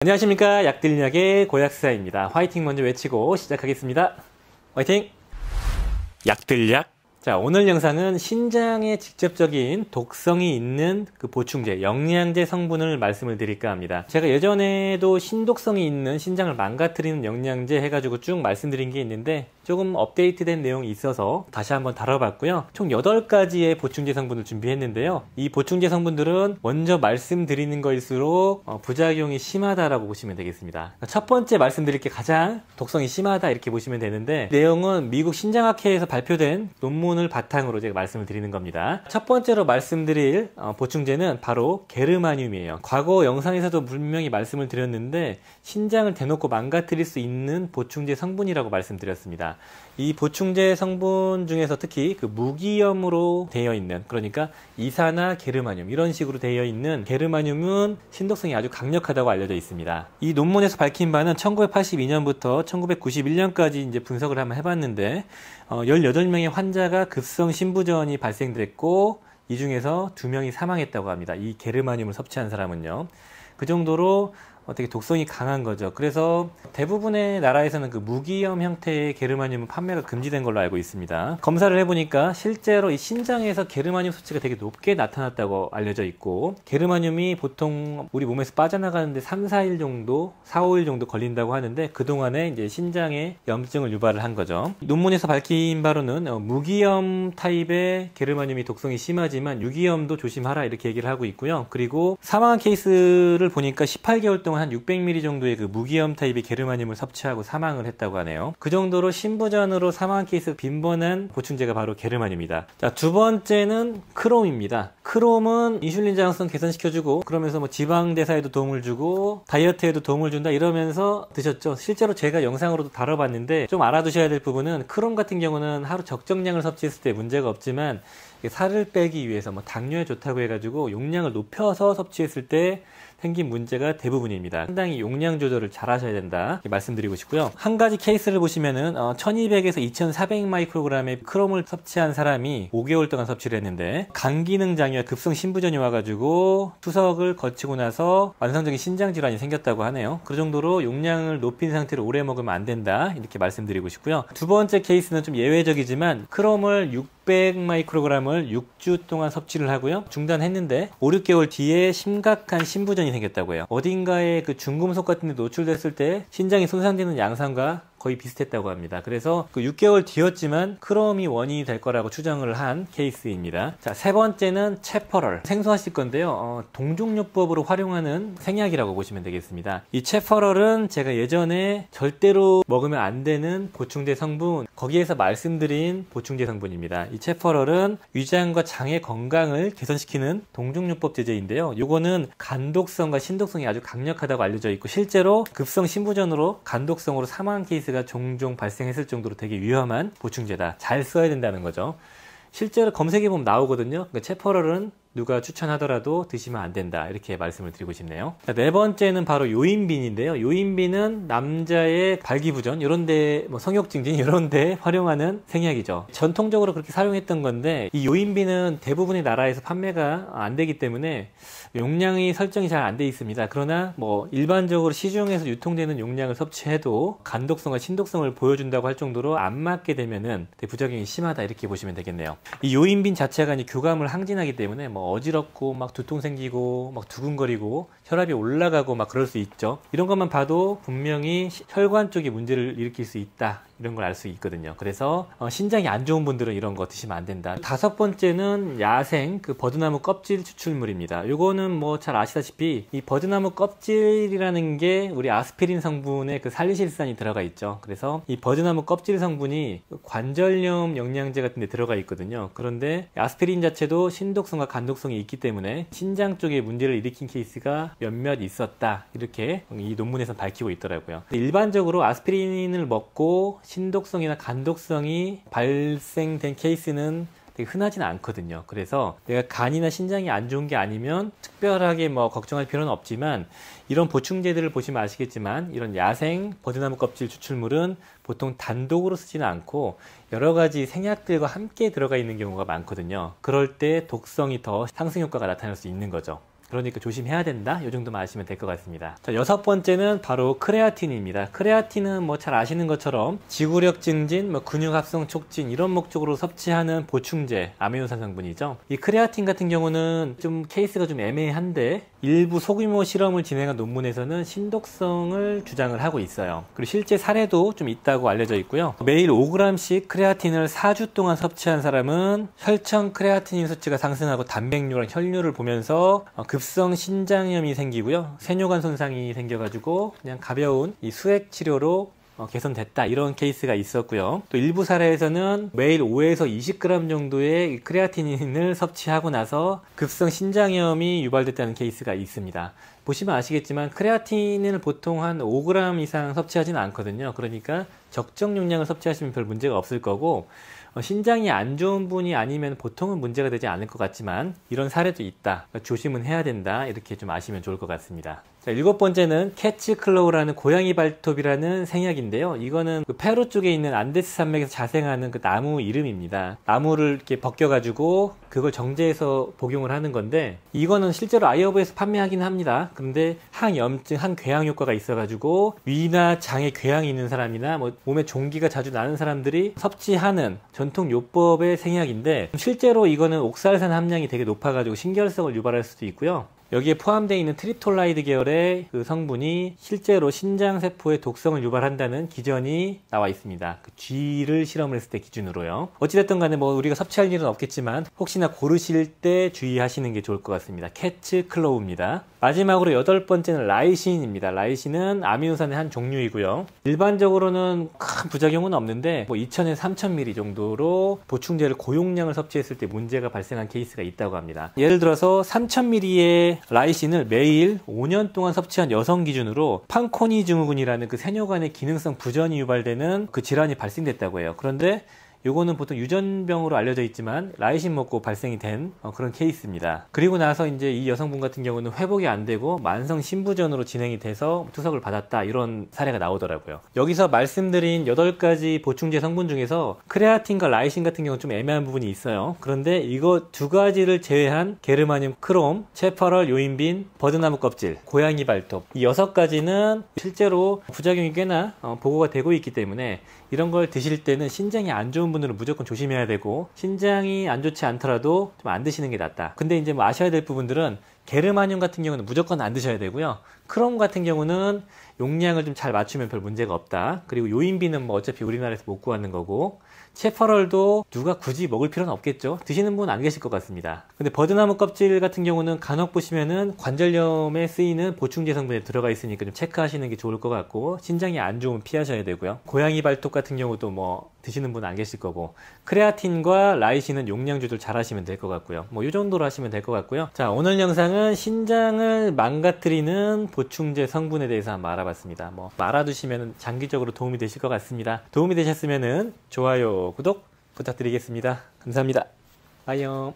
안녕하십니까. 약들약의 고약사입니다. 화이팅 먼저 외치고 시작하겠습니다. 화이팅! 약들약. 자, 오늘 영상은 신장에 직접적인 독성이 있는 그 보충제, 영양제 성분을 말씀을 드릴까 합니다. 제가 예전에도 신독성이 있는 신장을 망가뜨리는 영양제 해가지고 쭉 말씀드린 게 있는데 조금 업데이트된 내용이 있어서 다시 한번 다뤄봤고요. 총 8가지의 보충제 성분을 준비했는데요. 이 보충제 성분들은 먼저 말씀드리는 거일수록 부작용이 심하다라고 보시면 되겠습니다. 첫 번째 말씀드릴 게 가장 독성이 심하다 이렇게 보시면 되는데, 내용은 미국 신장학회에서 발표된 논문을 바탕으로 제가 말씀을 드리는 겁니다. 첫 번째로 말씀드릴 보충제는 바로 게르마늄이에요. 과거 영상에서도 분명히 말씀을 드렸는데 신장을 대놓고 망가뜨릴 수 있는 보충제 성분이라고 말씀드렸습니다. 이 보충제 성분 중에서 특히 그 무기염으로 되어 있는, 그러니까 이산화 게르마늄 이런 식으로 되어 있는 게르마늄은 신독성이 아주 강력하다고 알려져 있습니다. 이 논문에서 밝힌 바는 1982년부터 1991년까지 이제 분석을 한번 해봤는데 18명의 환자가 급성 신부전이 발생됐고 이 중에서 2명이 사망했다고 합니다. 이 게르마늄을 섭취한 사람은요. 그 정도로 되게 독성이 강한 거죠. 그래서 대부분의 나라에서는 그 무기염 형태의 게르마늄은 판매가 금지된 걸로 알고 있습니다. 검사를 해보니까 실제로 이 신장에서 게르마늄 수치가 되게 높게 나타났다고 알려져 있고, 게르마늄이 보통 우리 몸에서 빠져나가는데 3, 4일 정도, 4, 5일 정도 걸린다고 하는데 그동안에 이제 신장에 염증을 유발을 한 거죠. 논문에서 밝힌 바로는 무기염 타입의 게르마늄이 독성이 심하지만 유기염도 조심하라 이렇게 얘기를 하고 있고요. 그리고 사망한 케이스를 보니까 18개월 동안 한 600ml 정도의 그 무기염 타입의 게르마늄을 섭취하고 사망을 했다고 하네요. 그 정도로 신부전으로 사망한 케이스가 빈번한 보충제가 바로 게르마늄이다. 자, 두 번째는 크롬입니다. 크롬은 인슐린 저항성 개선시켜주고, 그러면서 뭐 지방 대사에도 도움을 주고 다이어트에도 도움을 준다 이러면서 드셨죠. 실제로 제가 영상으로도 다뤄봤는데 좀 알아두셔야 될 부분은, 크롬 같은 경우는 하루 적정량을 섭취했을 때 문제가 없지만 살을 빼기 위해서 뭐 당뇨에 좋다고 해가지고 용량을 높여서 섭취했을 때 생긴 문제가 대부분입니다. 상당히 용량 조절을 잘 하셔야 된다 말씀드리고 싶고요. 한 가지 케이스를 보시면은 1200에서 2400 마이크로그램의 크롬을 섭취한 사람이 5개월 동안 섭취를 했는데 간 기능 장애와 급성 신부전이 와가지고 투석을 거치고 나서 완성적인 신장 질환이 생겼다고 하네요. 그 정도로 용량을 높인 상태로 오래 먹으면 안 된다 이렇게 말씀드리고 싶고요. 두 번째 케이스는 좀 예외적이지만 크롬을 600 마이크로그램을 6주 동안 섭취를 하고요. 중단했는데 5, 6개월 뒤에 심각한 신부전이 생겼다고 해요. 어딘가에 그 중금속 같은 데 노출됐을 때 신장이 손상되는 양상과 거의 비슷했다고 합니다. 그래서 그 6개월 뒤였지만 크롬이 원인이 될 거라고 추정을 한 케이스입니다. 자, 세 번째는 체퍼럴. 생소하실 건데요. 동종요법으로 활용하는 생약이라고 보시면 되겠습니다. 이 체퍼럴은 제가 예전에 절대로 먹으면 안 되는 보충제 성분, 거기에서 말씀드린 보충제 성분입니다. 이 체퍼럴은 위장과 장의 건강을 개선시키는 동종요법 제제인데요. 요거는 간독성과 신독성이 아주 강력하다고 알려져 있고, 실제로 급성 신부전으로 간독성으로 사망한 케이스 가 종종 발생했을 정도로 되게 위험한 보충제다. 잘 써야 된다는 거죠. 실제로 검색해보면 나오거든요. 그러니까 체퍼럴은 누가 추천하더라도 드시면 안 된다 이렇게 말씀을 드리고 싶네요. 자, 네 번째는 바로 요인빈인데요. 요인빈은 남자의 발기부전 이런데 뭐 성욕증진 이런데 활용하는 생약이죠. 전통적으로 그렇게 사용했던 건데 이 요인빈은 대부분의 나라에서 판매가 안 되기 때문에 용량이 설정이 잘 안 돼 있습니다. 그러나 뭐 일반적으로 시중에서 유통되는 용량을 섭취해도 간독성과 신독성을 보여준다고 할 정도로 안 맞게 되면은 부작용이 심하다 이렇게 보시면 되겠네요. 이 요인빈 자체가 이제 교감을 항진하기 때문에 뭐 어지럽고 막 두통 생기고 막 두근거리고 혈압이 올라가고 막 그럴 수 있죠. 이런 것만 봐도 분명히 혈관 쪽에 문제를 일으킬 수 있다 이런 걸 알 수 있거든요. 그래서 신장이 안 좋은 분들은 이런 거 드시면 안 된다. 다섯 번째는 야생 그 버드나무 껍질 추출물입니다. 요거는 뭐 잘 아시다시피 이 버드나무 껍질이라는 게 우리 아스피린 성분에 그 살리실산이 들어가 있죠. 그래서 이 버드나무 껍질 성분이 관절염 영양제 같은 데 들어가 있거든요. 그런데 아스피린 자체도 신독성과 간독성이 있기 때문에 신장 쪽에 문제를 일으킨 케이스가 몇몇 있었다 이렇게 이 논문에서 밝히고 있더라고요. 일반적으로 아스피린을 먹고 신독성이나 간독성이 발생된 케이스는 되게 흔하지는 않거든요. 그래서 내가 간이나 신장이 안 좋은 게 아니면 특별하게 뭐 걱정할 필요는 없지만, 이런 보충제들을 보시면 아시겠지만 이런 야생 버드나무 껍질 추출물은 보통 단독으로 쓰지는 않고 여러 가지 생약들과 함께 들어가 있는 경우가 많거든요. 그럴 때 독성이 더 상승 효과가 나타날 수 있는 거죠. 그러니까 조심해야 된다. 이 정도만 아시면 될 것 같습니다. 자, 6번째는 바로 크레아틴입니다. 크레아틴은 뭐 잘 아시는 것처럼 지구력 증진, 뭐 근육 합성 촉진 이런 목적으로 섭취하는 보충제 아미노산 성분이죠. 이 크레아틴 같은 경우는 좀 케이스가 좀 애매한데 일부 소규모 실험을 진행한 논문에서는 신독성을 주장을 하고 있어요. 그리고 실제 사례도 좀 있다고 알려져 있고요. 매일 5g씩 크레아틴을 4주 동안 섭취한 사람은 혈청 크레아틴인 수치가 상승하고 단백뇨랑 혈뇨를 보면서 급성 신장염이 생기고요. 세뇨관 손상이 생겨가지고 그냥 가벼운 이 수액 치료로 개선됐다 이런 케이스가 있었고요. 또 일부 사례에서는 매일 5에서 20g 정도의 크레아틴을 섭취하고 나서 급성 신장염이 유발됐다는 케이스가 있습니다. 보시면 아시겠지만 크레아틴을 보통 한 5g 이상 섭취하지는 않거든요. 그러니까 적정 용량을 섭취하시면 별 문제가 없을 거고 신장이 안 좋은 분이 아니면 보통은 문제가 되지 않을 것 같지만 이런 사례도 있다. 그러니까 조심은 해야 된다. 이렇게 좀 아시면 좋을 것 같습니다. 자, 7번째는 캐치클로우라는 고양이 발톱이라는 생약인데요. 이거는 그 페루 쪽에 있는 안데스 산맥에서 자생하는 그 나무 이름입니다. 나무를 이렇게 벗겨가지고 그걸 정제해서 복용을 하는 건데 이거는 실제로 아이허브에서 판매하긴 합니다. 그런데 항염증, 항궤양 효과가 있어가지고 위나 장에 궤양이 있는 사람이나 뭐 몸에 종기가 자주 나는 사람들이 섭취하는 전통 요법의 생약인데 실제로 이거는 옥살산 함량이 되게 높아가지고 신결석을 유발할 수도 있고요. 여기에 포함되어 있는 트립톨라이드 계열의 그 성분이 실제로 신장세포의 독성을 유발한다는 기전이 나와 있습니다. 그 쥐를 실험을 했을 때 기준으로요. 어찌됐든 간에 뭐 우리가 섭취할 일은 없겠지만 혹시나 고르실 때 주의하시는 게 좋을 것 같습니다. 캐치클로우입니다. 마지막으로 8번째는 라이신입니다. 라이신은 아미노산의 한 종류이고요. 일반적으로는 큰 부작용은 없는데 뭐 2000에서 3000ml 정도로 보충제를 고용량을 섭취했을 때 문제가 발생한 케이스가 있다고 합니다. 예를 들어서 3000ml의 라이신을 매일 5년 동안 섭취한 여성 기준으로 판코니 증후군이라는 그 세뇨관의 기능성 부전이 유발되는 그 질환이 발생됐다고 해요. 그런데 요거는 보통 유전병으로 알려져 있지만 라이신 먹고 발생이 된 그런 케이스입니다. 그리고 나서 이제 이 여성분 같은 경우는 회복이 안 되고 만성 신부전으로 진행이 돼서 투석을 받았다 이런 사례가 나오더라고요. 여기서 말씀드린 8가지 보충제 성분 중에서 크레아틴과 라이신 같은 경우는 좀 애매한 부분이 있어요. 그런데 이거 2가지를 제외한 게르마늄 크롬, 체퍼럴 요인빈, 버드나무 껍질, 고양이 발톱 이 6가지는 실제로 부작용이 꽤나 보고가 되고 있기 때문에 이런 걸 드실 때는 신장이 안 좋은 분들은 무조건 조심해야 되고 신장이 안 좋지 않더라도 좀 안 드시는 게 낫다. 근데 이제 뭐 아셔야 될 부분들은 게르마늄 같은 경우는 무조건 안 드셔야 되고요. 크롬 같은 경우는 용량을 좀 잘 맞추면 별 문제가 없다. 그리고 요인비는 뭐 어차피 우리나라에서 못 구하는 거고 체퍼럴도 누가 굳이 먹을 필요는 없겠죠. 드시는 분은 안 계실 것 같습니다. 근데 버드나무 껍질 같은 경우는 간혹 보시면은 관절염에 쓰이는 보충제 성분에 들어가 있으니까 좀 체크하시는 게 좋을 것 같고 신장이 안 좋으면 피하셔야 되고요. 고양이 발톱 같은 경우도 뭐 드시는 분은 안 계실 거고 크레아틴과 라이신은 용량 조절 잘 하시면 될 것 같고요. 뭐 이 정도로 하시면 될 것 같고요. 자, 오늘 영상은 신장을 망가뜨리는 보충제 성분에 대해서 한번 알아봤습니다. 뭐 알아두시면 장기적으로 도움이 되실 것 같습니다. 도움이 되셨으면은 좋아요, 구독 부탁드리겠습니다. 감사합니다. 빠이염.